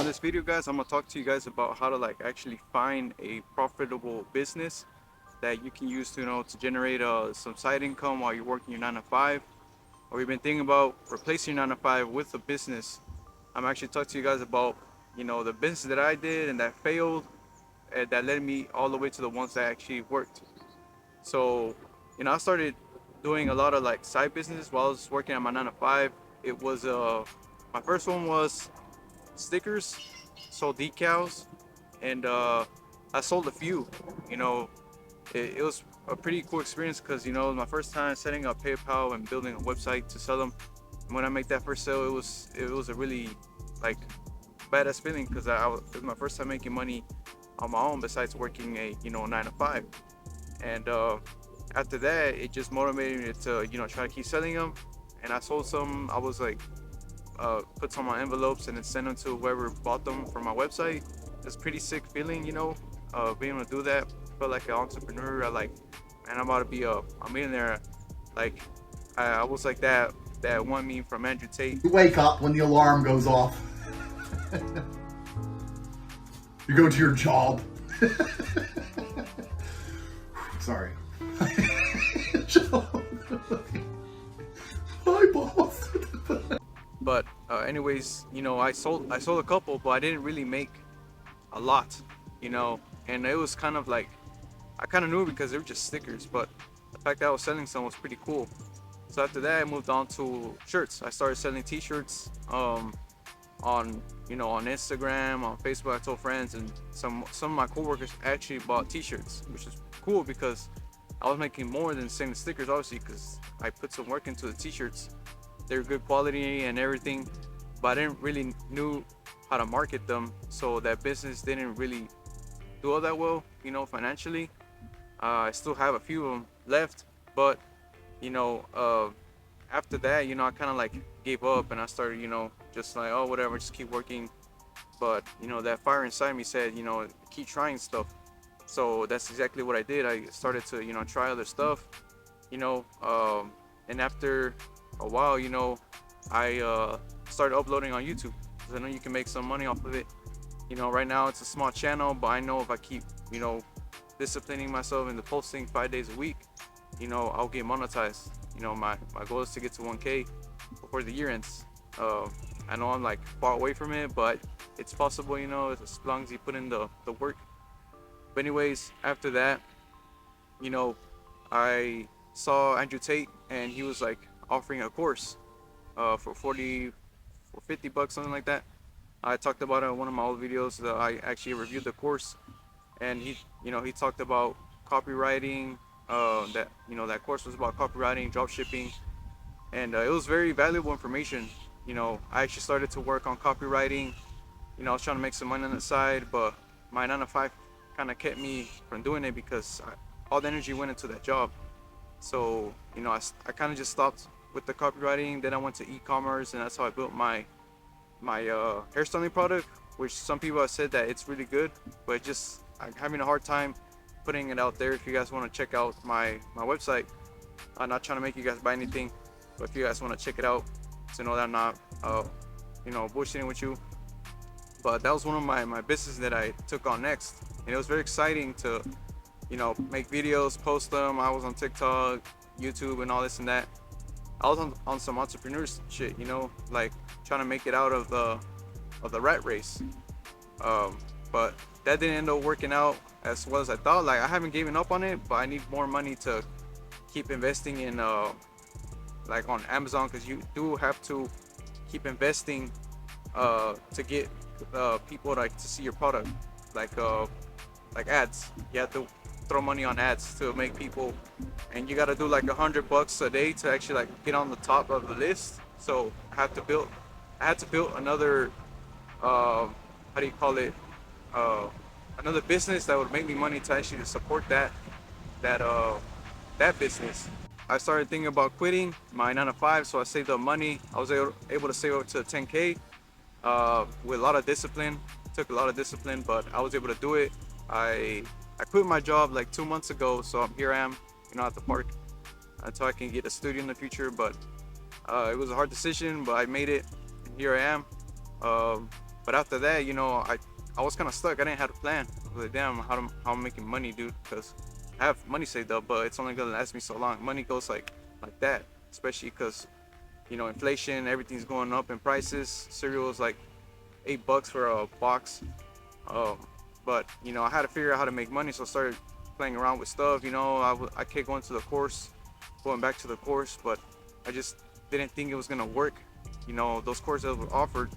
this video, guys, I'm gonna talk to you guys about how to like actually find a profitable business that you can use to to generate some side income while you're working your 9 to 5, or you've been thinking about replacing your 9 to 5 with a business. I'm actually talking to you guys about the business that I did and that failed, and that led me all the way to the ones that actually worked. So I started doing a lot of like side business while I was working at my 9 to 5. It was my first one was stickers, sold decals, and I sold a few. You know, it was a pretty cool experience because it was my first time setting up PayPal and building a website to sell them. And when I make that first sale, it was a really like badass feeling because it was my first time making money on my own besides working a 9 to 5. And after that, it just motivated me to try to keep selling them. And I sold some. I was like put some on envelopes and then send them to whoever bought them from my website. It's pretty sick feeling, being able to do that. Felt like an entrepreneur. I like, man, I'm about to be a millionaire. Like, I was like that one meme from Andrew Tate. You wake up when the alarm goes off. You go to your job. Sorry. Hi, boss. But anyways, I sold a couple, but I didn't really make a lot, and it was kind of like I kind of knew because they were just stickers, but the fact that I was selling some was pretty cool. So after that, I moved on to shirts. I started selling T-shirts on on Instagram, on Facebook. I told friends, and some of my coworkers actually bought T-shirts, which is cool because I was making more than selling stickers, obviously, because I put some work into the T-shirts. They're good quality and everything, but I didn't really knew how to market them, so that business didn't really do all that well, financially. I still have a few of them left, but you know, uh, after that, I kind of like gave up and I started, just like, oh, whatever, just keep working. But that fire inside me said, keep trying stuff. So that's exactly what I did. I started to, try other stuff, you know, um, and after a while, I started uploading on YouTube because I know you can make some money off of it. Right now it's a small channel, but I know if I keep, disciplining myself into posting 5 days a week, I'll get monetized. My goal is to get to 1K before the year ends. I know I'm like far away from it, but it's possible, as long as you put in the work. But anyways, after that, you know, I saw Andrew Tate and he was like offering a course for 50 bucks, something like that. I talked about it in one of my old videos. I actually reviewed the course, and he talked about copywriting. That course was about copywriting, drop shipping, and it was very valuable information. I actually started to work on copywriting. I was trying to make some money on the side, but my 9 to 5 kind of kept me from doing it because all the energy went into that job. So I kind of just stopped with the copywriting. Then I went to e-commerce, and that's how I built my hairstyling product, which some people have said that it's really good, but just I'm having a hard time putting it out there. If you guys want to check out my website, I'm not trying to make you guys buy anything, but if you guys want to check it out to know that I'm not bullshitting with you. But that was one of my businesses that I took on next, and it was very exciting to make videos, post them. I was on TikTok, YouTube, and all this and that. I was on some entrepreneurs shit, like trying to make it out of the rat race. But that didn't end up working out as well as I thought. Like, I haven't given up on it, but I need more money to keep investing in like on Amazon, because you do have to keep investing to get people to see your product, like ads. You have to throw money on ads to make people, and you got to do like $100 a day to actually like get on the top of the list. So I had to build another how do you call it, uh, another business that would make me money to actually support that uh that business. I started thinking about quitting my 9 to 5, so I saved up money. I was able to save up to 10K with a lot of discipline. It took a lot of discipline, but I was able to do it. I quit my job like 2 months ago, so here I am, at the park until I can get a studio in the future. But it was a hard decision, but I made it, and here I am. Um, But after that, I was kind of stuck. I didn't have a plan. I was like, damn, how I'm making money, dude? Because I have money saved up, but it's only gonna last me so long. Money goes like that, especially because inflation, everything's going up in prices. Cereal is like $8 for a box. Um, but I had to figure out how to make money, so I started playing around with stuff. I kept going to the course, going back to the course, but I just didn't think it was gonna work. Those courses that were offered.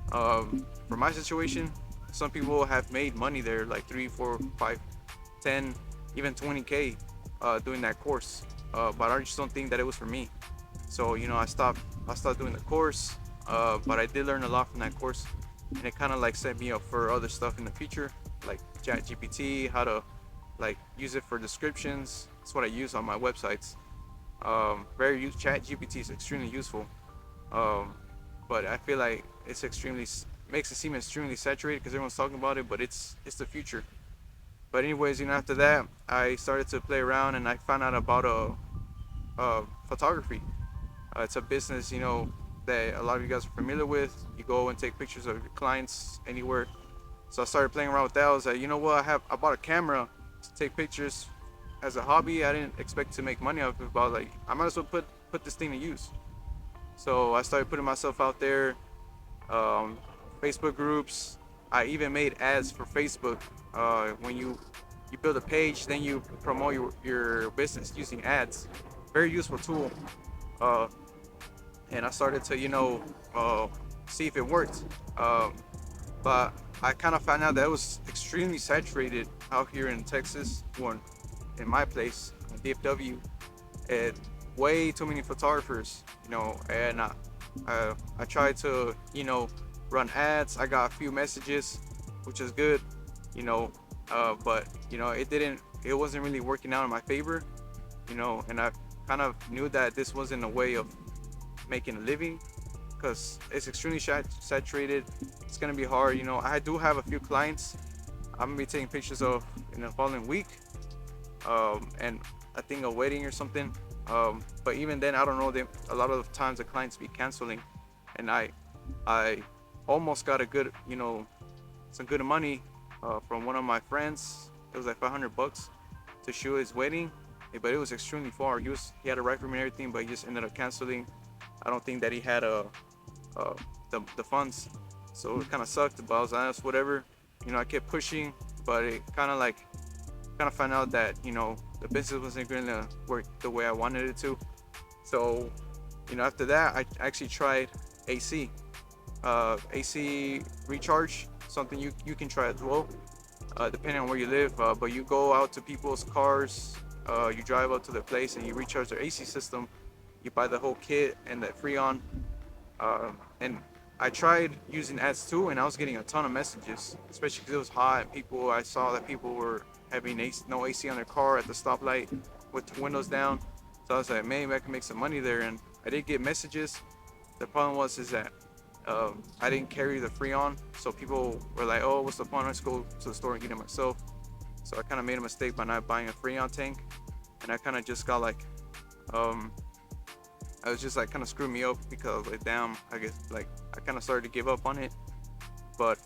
For my situation, some people have made money there, like 3, 4, 5, 10, even 20K doing that course. But I just don't think that it was for me. So I stopped doing the course. But I did learn a lot from that course, and it kind of like set me up for other stuff in the future, like ChatGPT, how to like use it for descriptions. That's what I use on my websites. ChatGPT is extremely useful. Um, but I feel like it's makes it seem extremely saturated because everyone's talking about it, but it's the future. But anyways, after that, I started to play around and I found out about photography. It's a business, that a lot of you guys are familiar with. You go and take pictures of your clients anywhere. So I started playing around with that. I was like, you know what? I bought a camera to take pictures as a hobby. I didn't expect to make money off of it, but I was like, I might as well put this thing to use. So I started putting myself out there, Facebook groups. I even made ads for Facebook. When you build a page, then you promote your business using ads. Very useful tool. Uh, and I started to see if it worked. But I kind of found out that it was extremely saturated out here in Texas, or in my place, in DFW, and way too many photographers, and I tried to, run ads. I got a few messages, which is good, but it wasn't really working out in my favor, and I kind of knew that this wasn't a way of making a living because it's extremely saturated. It's gonna be hard. I do have a few clients I'm gonna be taking pictures of in the following week, and I think a wedding or something. But even then, I don't know. A lot of the times the clients be canceling, and I almost got some good money from one of my friends. It was like $500 to shoot his wedding, but it was extremely far. He had a ride for me and everything, but he just ended up canceling. I don't think that he had the funds, so it kind of sucked. But I was honest, whatever. I kept pushing, but it kind of found out that the business wasn't going to work the way I wanted it to. So after that, I actually tried AC recharge, something you can try as well, depending on where you live. But you go out to people's cars, you drive up to their place and you recharge their AC system. You buy the whole kit and the Freon. And I tried using ads too, and I was getting a ton of messages, especially because it was hot. I saw that people were having no AC on their car at the stoplight with the windows down. So I was like, maybe I can make some money there, and I did get messages. The problem is that I didn't carry the Freon, so people were like, "Oh, what's the point? Let's go to the store and get it myself." So I kind of made a mistake by not buying a Freon tank, and I kind of just got I was just like kind of screwed me up because I was like, damn, I guess I kind of started to give up on it. But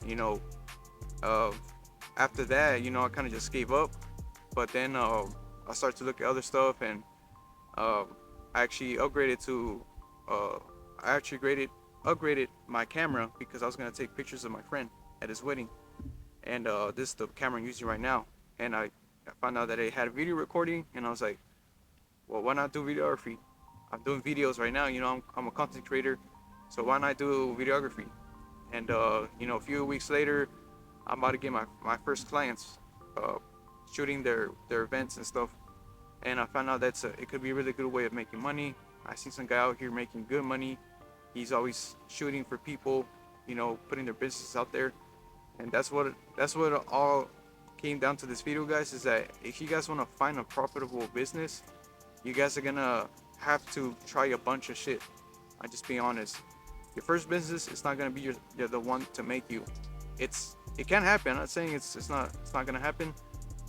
after that, I kind of just gave up. But then I started to look at other stuff, and I actually upgraded upgraded my camera because I was gonna take pictures of my friend at his wedding, and this is the camera I'm using right now. And I found out that it had video recording, and I was like, well, why not do videography? I'm doing videos right now. I'm a content creator, so why not do videography? And a few weeks later, I'm about to get my first clients, shooting their events and stuff. And I found out it could be a really good way of making money. I see some guy out here making good money. He's always shooting for people, putting their business out there. And that's what it all came down to this video, guys, is that if you guys want to find a profitable business, you guys are gonna have to try a bunch of shit. I just be honest. Your first business, it's not gonna be the one to make you. It can happen. I'm not saying it's not gonna happen,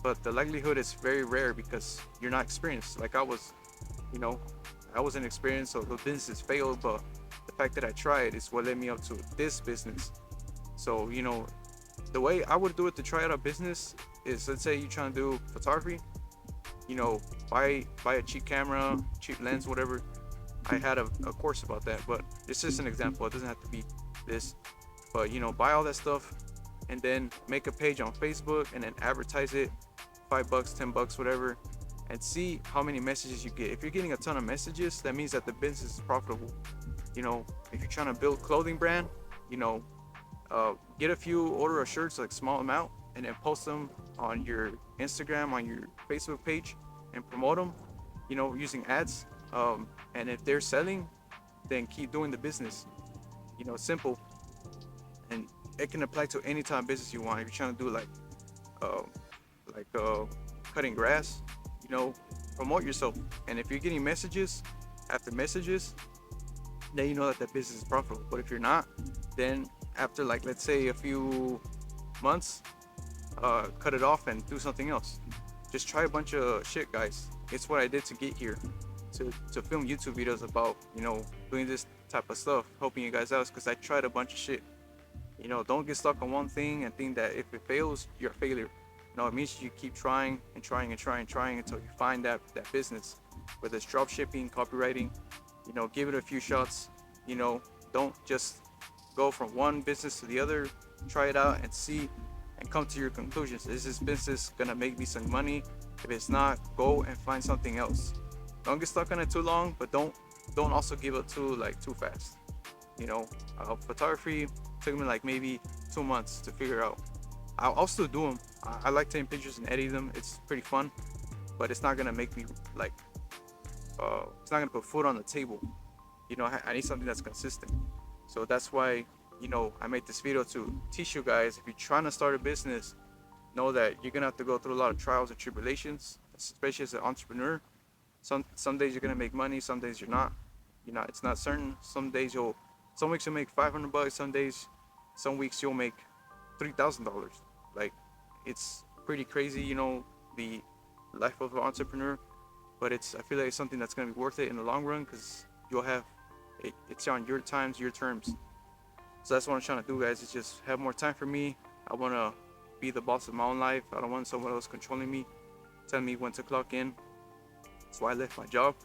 but the likelihood is very rare because you're not experienced. Like I was, I wasn't experienced, so the business failed. But the fact that I tried is what led me up to this business. So, the way I would do it to try out a business is, let's say you're trying to do photography, buy a cheap camera, cheap lens, whatever. I had a course about that, but it's just an example. It doesn't have to be this, but buy all that stuff, and then make a page on Facebook and then advertise it, $5, $10, whatever, and see how many messages you get. If you're getting a ton of messages, that means that the business is profitable. If you're trying to build clothing brand, you know, get a few order of shirts, like small amount, and then post them on your Instagram, on your Facebook page, and promote them, using ads. And if they're selling, then keep doing the business. Simple. And it can apply to any type of business you want. If you're trying to do uh, cutting grass, promote yourself. And if you're getting messages after messages, then you know that that business is profitable. But if you're not, then after, like, let's say a few months, cut it off and do something else. Just try a bunch of shit, guys. It's what I did to get here, to film YouTube videos about, doing this type of stuff, helping you guys out, because I tried a bunch of shit. Don't get stuck on one thing and think that if it fails, you're a failure. No, it means you keep trying and trying and trying and trying until you find that business, whether it's drop shipping, copywriting. Give it a few shots. Don't just go from one business to the other. Try it out and see, and come to your conclusions. Is this business gonna make me some money? If it's not, go and find something else. Don't get stuck on it too long, but don't also give up too fast. Photography took me like maybe 2 months to figure out. I'll still do them. I like taking pictures and editing them. It's pretty fun, but it's not gonna make me like, it's not gonna put food on the table. I need something that's consistent. So that's why, I made this video to teach you guys. If you're trying to start a business, know that you're gonna have to go through a lot of trials and tribulations, especially as an entrepreneur. Some days you're gonna make money, some days you're not. It's not certain. Some weeks you'll make $500. Some weeks you'll make $3,000. Like, it's pretty crazy, the life of an entrepreneur. But I feel like it's something that's gonna be worth it in the long run, because you'll have it's on your times, your terms. So that's what I'm trying to do, guys. Is just have more time for me. I want to be the boss of my own life. I don't want someone else controlling me, telling me when to clock in. That's why I left my job,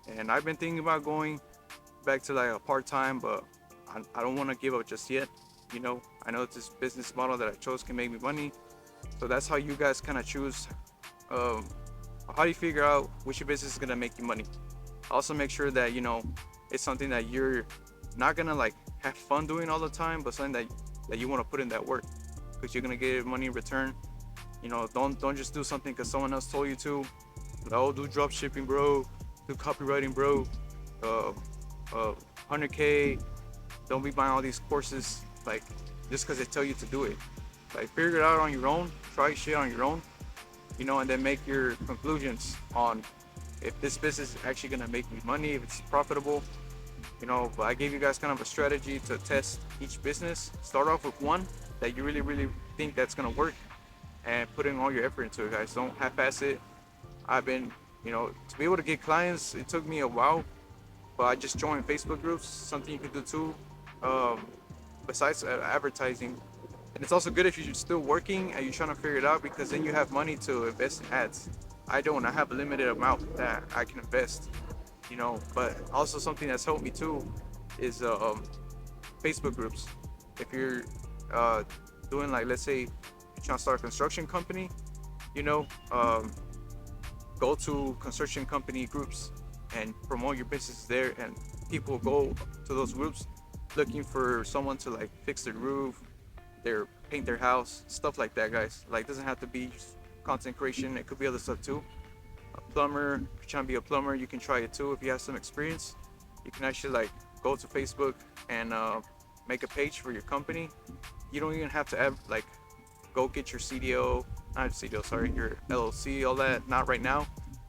and I've been thinking about going back to like a part-time, but I don't want to give up just yet. I know this business model that I chose can make me money. So that's how you guys kind of choose. How do you figure out which business is gonna make you money? Also, make sure that it's something that you're not gonna like have fun doing all the time, but something that you want to put in that work, because you're gonna get money in return. Don't just do something because someone else told you to. Oh, do drop shipping, bro. Do copywriting, bro. 100K. Don't be buying all these courses like just because they tell you to do it. Like, figure it out on your own. Try shit on your own. And then make your conclusions on if this business is actually gonna make me money, if it's profitable. But I gave you guys kind of a strategy to test each business. Start off with one that you really, really think that's gonna work, and put in all your effort into it, guys. Don't half-ass it. I've been, to be able to get clients, it took me a while, but I just joined Facebook groups, something you can do too, besides advertising. And it's also good if you're still working and you're trying to figure it out, because then you have money to invest in ads. I don't. I have a limited amount that I can invest, but also something that's helped me too is Facebook groups. If you're doing, like, let's say you're trying to start a construction company, go to construction company groups and promote your business there, and people go to those groups looking for someone to like fix their roof, paint their house, stuff like that, guys. Like, it doesn't have to be just content creation. It could be other stuff too. A plumber, if you're trying to be a plumber, you can try it too. If you have some experience, you can actually like go to Facebook and make a page for your company. You don't even have to go get your your LLC, all that. Not right now.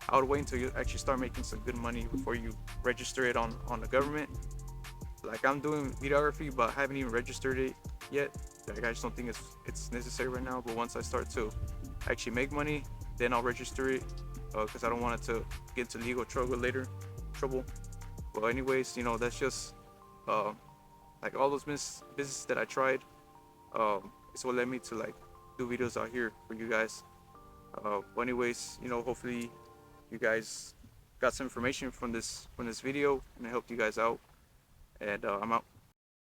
I would wait until you actually start making some good money before you register it on the government. Like, I'm doing videography, but I haven't even registered it yet. Like, I just don't think it's necessary right now. But once I start to actually make money, then I'll register it, because I don't want it to get into legal trouble later. Well, anyways, that's just like all those businesses that I tried. It's what led me to like do videos out here for you guys. But anyways, hopefully you guys got some information from this video and it helped you guys out. And I'm out.